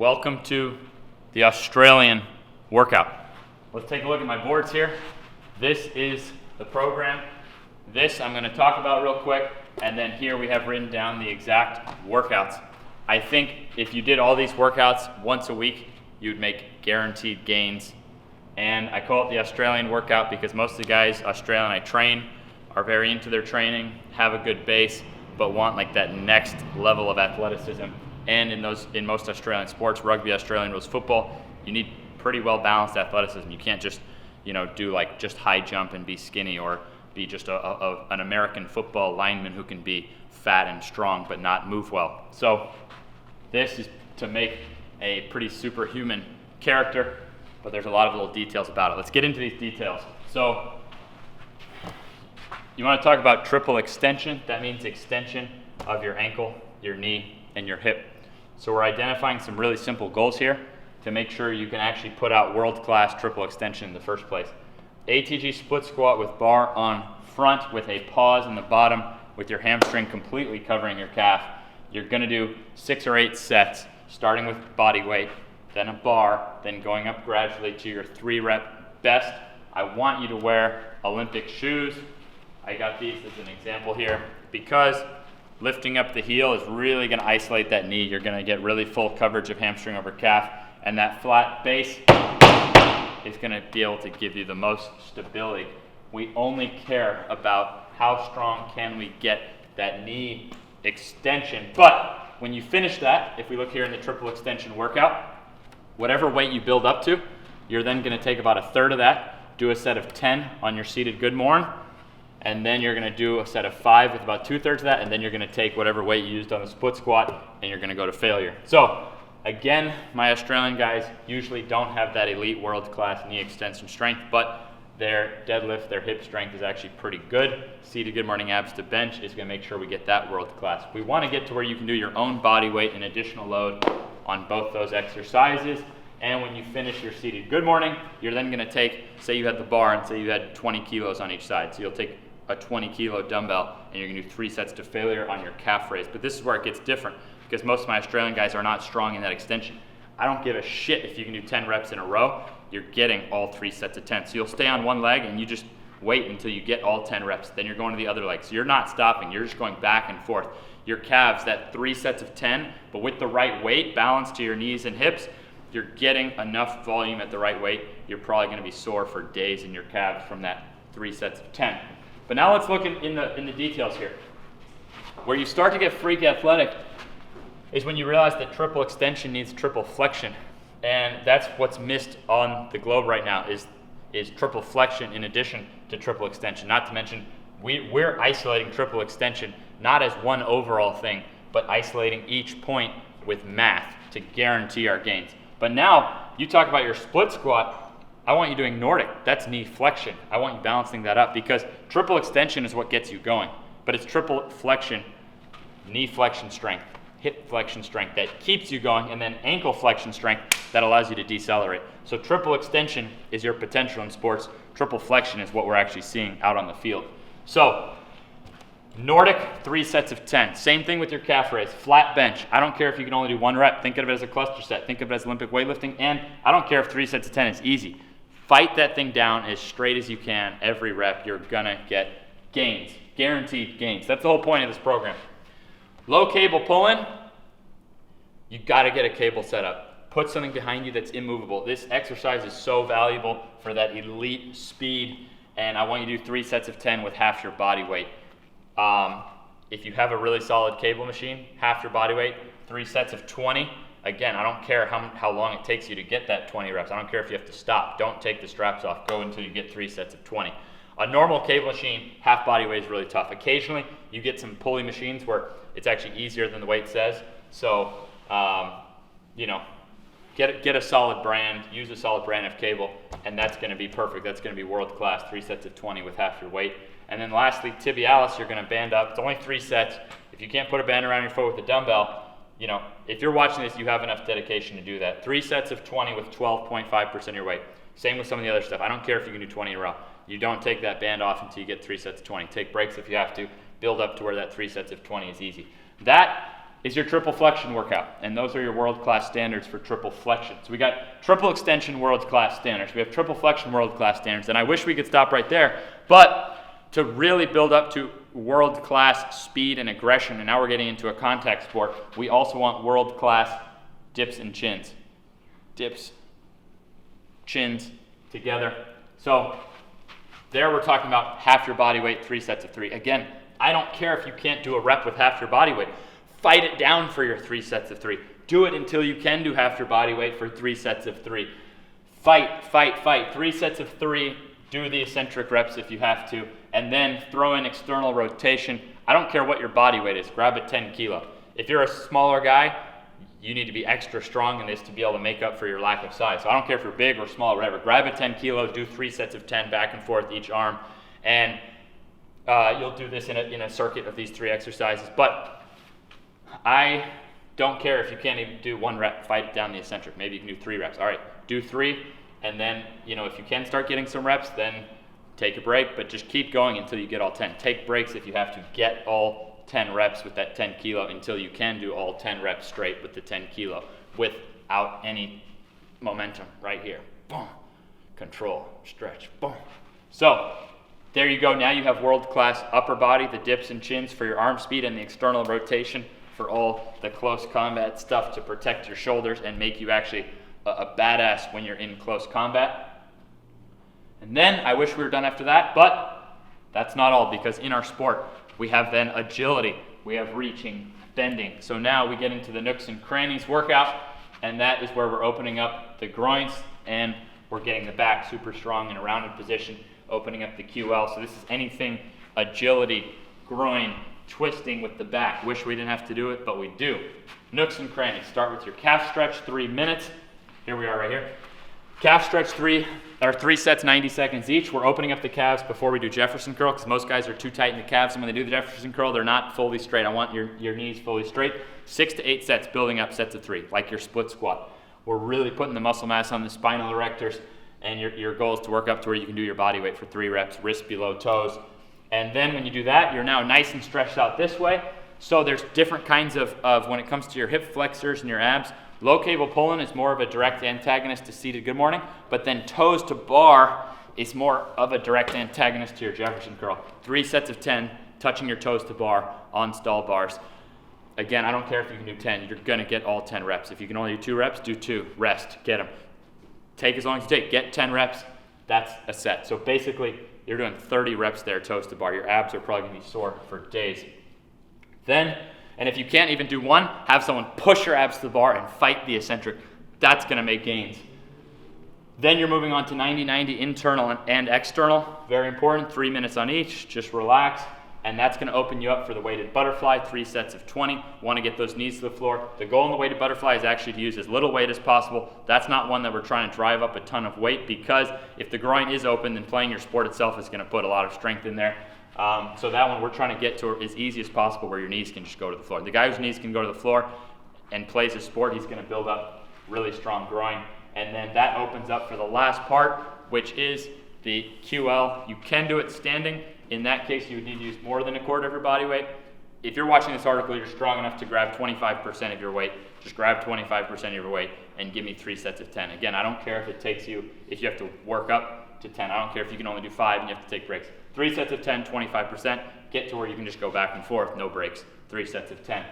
Welcome to the Australian workout. Let's take a look at my boards here. This is the program. This I'm going to talk about real quick, and then here we have written down the exact workouts. I think if you did all these workouts once a week, you'd make guaranteed gains. And I call it the Australian workout because most of the guys, Australian I train, are very into their training, have a good base, but want like that next level of athleticism. And in most Australian sports, rugby, Australian rules football, you need pretty well balanced athleticism. You can't just, do like just high jump and be skinny, or be just an American football lineman who can be fat and strong but not move well. So this is to make a pretty superhuman character, but there's a lot of little details about it. Let's get into these details. So you want to talk about triple extension. That means extension of your ankle, your knee, and your hip. So we're identifying some really simple goals here to make sure you can actually put out world-class triple extension in the first place. ATG split squat with bar on front with a pause in the bottom with your hamstring completely covering your calf. You're going to do 6 or 8 sets, starting with body weight, then a bar, then going up gradually to your 3-rep best. I want you to wear Olympic shoes. I got these as an example here because lifting up the heel is really going to isolate that knee. You're going to get really full coverage of hamstring over calf, and that flat base is going to be able to give you the most stability. We only care about how strong can we get that knee extension. But when you finish that, if we look here in the triple extension workout, whatever weight you build up to, you're then going to take about a third of that, do a set of 10 on your seated good morning, and then you're going to do a set of 5 with about 2/3 of that, and then you're going to take whatever weight you used on the split squat, and you're going to go to failure. So again, my Australian guys usually don't have that elite world-class knee extension strength, but their deadlift, their hip strength is actually pretty good. Seated good morning abs to bench is going to make sure we get that world-class. We want to get to where you can do your own body weight and additional load on both those exercises. And when you finish your seated good morning, you're then going to take, say you had the bar and say you had 20 kilos on each side. So you'll take a 20 kilo dumbbell and you're going to do 3 sets to failure on your calf raise. But this is where it gets different because most of my Australian guys are not strong in that extension. I don't give a shit if you can do 10 reps in a row. You're getting all 3 sets of 10. So you'll stay on one leg and you just wait until you get all 10 reps. Then you're going to the other leg. So you're not stopping. You're just going back and forth. Your calves, that 3 sets of 10, but with the right weight balanced to your knees and hips, you're getting enough volume at the right weight. You're probably going to be sore for days in your calves from that 3 sets of 10. But now let's look in the details here. Where you start to get freak athletic is when you realize that triple extension needs triple flexion. And that's what's missed on the globe right now is triple flexion in addition to triple extension. Not to mention, we're isolating triple extension not as one overall thing, but isolating each point with math to guarantee our gains. But now, you talk about your split squat, I want you doing Nordic. That's knee flexion. I want you balancing that up because triple extension is what gets you going. But it's triple flexion, knee flexion strength, hip flexion strength that keeps you going, and then ankle flexion strength that allows you to decelerate. So triple extension is your potential in sports. Triple flexion is what we're actually seeing out on the field. So Nordic, 3 sets of 10. Same thing with your calf raise. Flat bench. I don't care if you can only do 1 rep. Think of it as a cluster set. Think of it as Olympic weightlifting. And I don't care if 3 sets of 10 is easy. Fight that thing down as straight as you can every rep. You're going to get gains. Guaranteed gains. That's the whole point of this program. Low cable pull-in. You got to get a cable set up. Put something behind you that's immovable. This exercise is so valuable for that elite speed. And I want you to do 3 sets of 10 with half your body weight. If you have a really solid cable machine, half your body weight, 3 sets of 20. Again, I don't care how long it takes you to get that 20 reps. I don't care if you have to stop. Don't take the straps off. Go until you get 3 sets of 20. A normal cable machine, half body weight is really tough. Occasionally, you get some pulley machines where it's actually easier than the weight says. So, get a solid brand, use a solid brand of cable, and that's going to be perfect. That's going to be world-class, 3 sets of 20 with half your weight. And then lastly, tibialis, you're going to band up. It's only 3 sets. If you can't put a band around your foot with a dumbbell, if you're watching this, you have enough dedication to do that. 3 sets of 20 with 12.5% of your weight. Same with some of the other stuff. I don't care if you can do 20 in a row. You don't take that band off until you get 3 sets of 20. Take breaks if you have to. Build up to where that 3 sets of 20 is easy. That is your triple flexion workout, and those are your world-class standards for triple flexion. So we got triple extension world-class standards. We have triple flexion world-class standards, and I wish we could stop right there, but to really build up to world-class speed and aggression, and now we're getting into a contact sport, we also want world-class dips and chins. Dips, chins, together. So there we're talking about half your body weight, 3 sets of 3. Again, I don't care if you can't do a rep with half your body weight. Fight it down for your 3 sets of 3. Do it until you can do half your body weight for 3 sets of 3. Fight, fight, fight. 3 sets of 3. Do the eccentric reps if you have to. And then throw in external rotation. I don't care what your body weight is. Grab a 10 kilo. If you're a smaller guy, you need to be extra strong in this to be able to make up for your lack of size. So I don't care if you're big or small, whatever. Grab a 10 kilo, do 3 sets of 10 back and forth each arm. And you'll do this in a circuit of these 3 exercises. But I don't care if you can't even do 1 rep, fight it down the eccentric. Maybe you can do 3 reps. All right, do 3, and then, if you can start getting some reps, then take a break, but just keep going until you get all 10. Take breaks if you have to get all 10 reps with that 10 kilo until you can do all 10 reps straight with the 10 kilo without any momentum right here. Boom. Control, stretch, boom. So there you go. Now you have world-class upper body, the dips and chins for your arm speed and the external rotation for all the close combat stuff to protect your shoulders and make you actually a badass when you're in close combat. And then I wish we were done after that, but that's not all, because in our sport we have then agility, we have reaching, bending. So now we get into the nooks and crannies workout, and that is where we're opening up the groins and we're getting the back super strong in a rounded position, opening up the QL. So this is anything agility, groin, twisting with the back. Wish we didn't have to do it, but we do. Nooks and crannies. Start with your calf stretch, 3 minutes. Here we are right here. Calf stretch 3 sets, 90 seconds each. We're opening up the calves before we do Jefferson curl, because most guys are too tight in the calves, and when they do the Jefferson curl, they're not fully straight. I want your knees fully straight. 6 to 8 sets, building up sets of 3, like your split squat. We're really putting the muscle mass on the spinal erectors, and your goal is to work up to where you can do your body weight for 3 reps, wrists below toes. And then when you do that, you're now nice and stretched out this way. So there's different kinds of when it comes to your hip flexors and your abs. Low cable pulling is more of a direct antagonist to seated good morning, but then toes to bar is more of a direct antagonist to your Jefferson curl. 3 sets of 10, touching your toes to bar on stall bars. Again, I don't care if you can do 10, you're gonna get all 10 reps. If you can only do 2 reps, do 2, rest, get them. Take as long as you take, get 10 reps, that's a set. So basically, you're doing 30 reps there, toes to bar. Your abs are probably gonna be sore for days. Then, and if you can't even do 1, have someone push your abs to the bar and fight the eccentric. That's gonna make gains. Then you're moving on to 90-90 internal and external. Very important, 3 minutes on each, just relax. And that's gonna open you up for the weighted butterfly, 3 sets of 20. Wanna get those knees to the floor. The goal in the weighted butterfly is actually to use as little weight as possible. That's not one that we're trying to drive up a ton of weight, because if the groin is open, then playing your sport itself is gonna put a lot of strength in there. So that one we're trying to get to as easy as possible, where your knees can just go to the floor. The guy whose knees can go to the floor and plays his sport, he's gonna build up really strong groin. And then that opens up for the last part, which is the QL. You can do it standing. In that case, you would need to use more than a quarter of your body weight. If you're watching this article, you're strong enough to grab 25% of your weight. Just grab 25% of your weight and give me 3 sets of 10. Again, I don't care if it takes you, if you have to work up to 10. I don't care if you can only do 5 and you have to take breaks. 3 sets of 10, 25%. Get to where you can just go back and forth, no breaks. 3 sets of 10.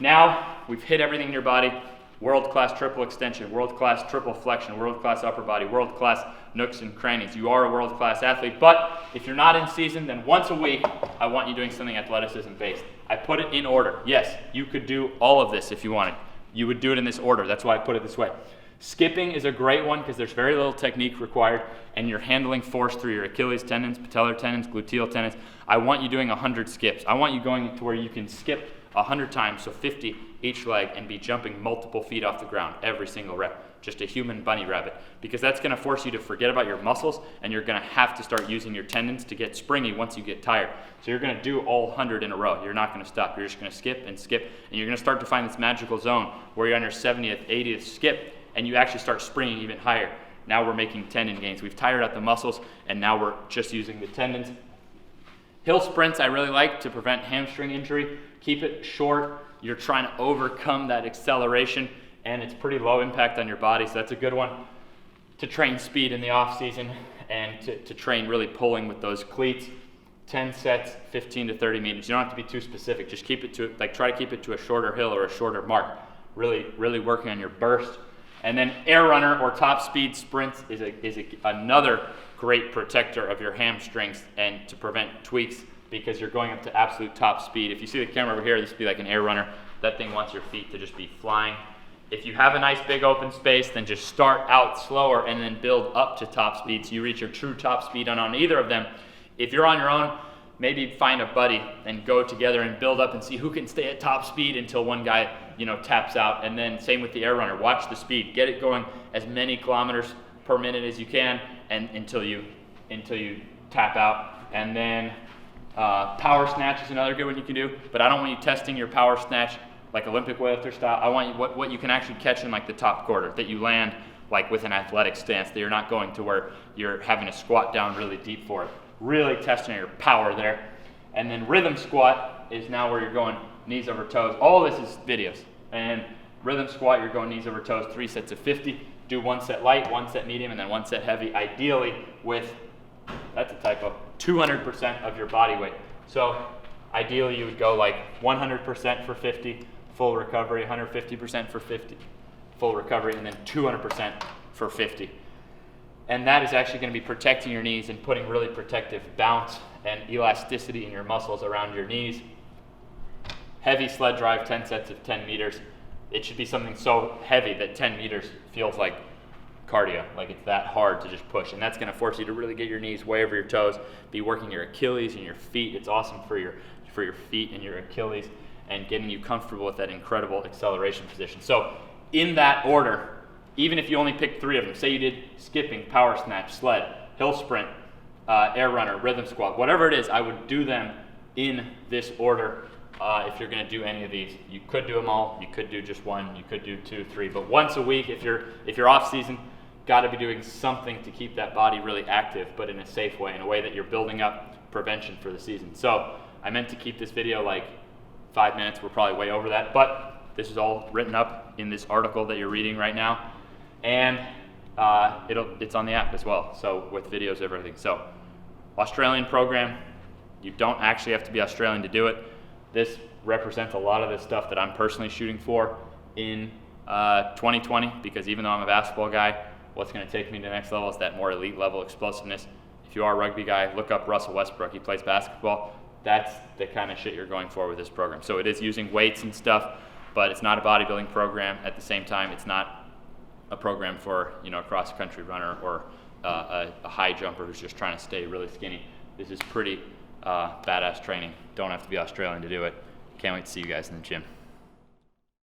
Now, we've hit everything in your body. World-class triple extension, world-class triple flexion, world-class upper body, world-class nooks and crannies. You are a world-class athlete, but if you're not in season, then once a week, I want you doing something athleticism-based. I put it in order. Yes, you could do all of this if you wanted. You would do it in this order. That's why I put it this way. Skipping is a great one because there's very little technique required, and you're handling force through your Achilles tendons, patellar tendons, gluteal tendons. I want you doing 100 skips. I want you going to where you can skip 100 times, so 50 each leg, and be jumping multiple feet off the ground every single rep. Just a human bunny rabbit, because that's going to force you to forget about your muscles, and you're going to have to start using your tendons to get springy once you get tired. So you're going to do all 100 in a row. You're not going to stop. You're just going to skip and skip, and you're going to start to find this magical zone where you're on your 70th, 80th skip, and you actually start springing even higher. Now we're making tendon gains. We've tired out the muscles, and now we're just using the tendons. Hill sprints I really like to prevent hamstring injury. Keep it short. You're trying to overcome that acceleration, and it's pretty low impact on your body, so that's a good one to train speed in the off season and to train really pulling with those cleats. 10 sets, 15 to 30 meters. You don't have to be too specific. Just keep it to, like, try to keep it to a shorter hill or a shorter mark. Really working on your burst. And then air runner or top speed sprints is another great protector of your hamstrings and to prevent tweaks, because you're going up to absolute top speed. If you see the camera over here, this would be like an air runner. That thing wants your feet to just be flying. If you have a nice big open space, then just start out slower and then build up to top speed so you reach your true top speed. And on either of them, if you're on your own, maybe find a buddy and go together and build up and see who can stay at top speed until one guy, taps out. And then same with the air runner. Watch the speed. Get it going as many kilometers per minute as you can, and until you tap out. And then power snatch is another good one you can do. But I don't want you testing your power snatch like Olympic weightlifter style. I want you what you can actually catch in like the top quarter, that you land like with an athletic stance, that you're not going to where you're having to squat down really deep for it. Really testing your power there. And then rhythm squat is now where you're going knees over toes. All this is videos. And rhythm squat, you're going knees over toes, 3 sets of 50. Do 1 set light, 1 set medium, and then 1 set heavy, ideally with, that's a typo, 200% of your body weight. So ideally you would go like 100% for 50, full recovery, 150% for 50, full recovery, and then 200% for 50. And that is actually going to be protecting your knees and putting really protective bounce and elasticity in your muscles around your knees. Heavy sled drive, 10 sets of 10 meters. It should be something so heavy that 10 meters feels like cardio, like it's that hard to just push. And that's going to force you to really get your knees way over your toes, be working your Achilles and your feet. It's awesome for your feet and your Achilles, and getting you comfortable with that incredible acceleration position. So in that order, even if you only pick 3 of them, say you did skipping, power snatch, sled, hill sprint, air runner, rhythm squat, whatever it is, I would do them in this order. If you're going to do any of these, you could do them all. You could do just 1. You could do 2, 3. But once a week, if you're off season, got to be doing something to keep that body really active, but in a safe way, in a way that you're building up prevention for the season. So I meant to keep this video like 5 minutes. We're probably way over that, but this is all written up in this article that you're reading right now. And it's on the app as well, so with videos, everything. So Australian program, you don't actually have to be Australian to do it. This represents a lot of the stuff that I'm personally shooting for in 2020, because even though I'm a basketball guy, what's going to take me to the next level is that more elite level explosiveness. If you are a rugby guy, look up Russell Westbrook. He plays basketball. That's the kind of shit you're going for with this program. So it is using weights and stuff, but it's not a bodybuilding program. At the same time, it's not a program for a cross-country runner or a high jumper who's just trying to stay really skinny. This is pretty badass training. Don't have to be Australian to do it. Can't wait to see you guys in the gym.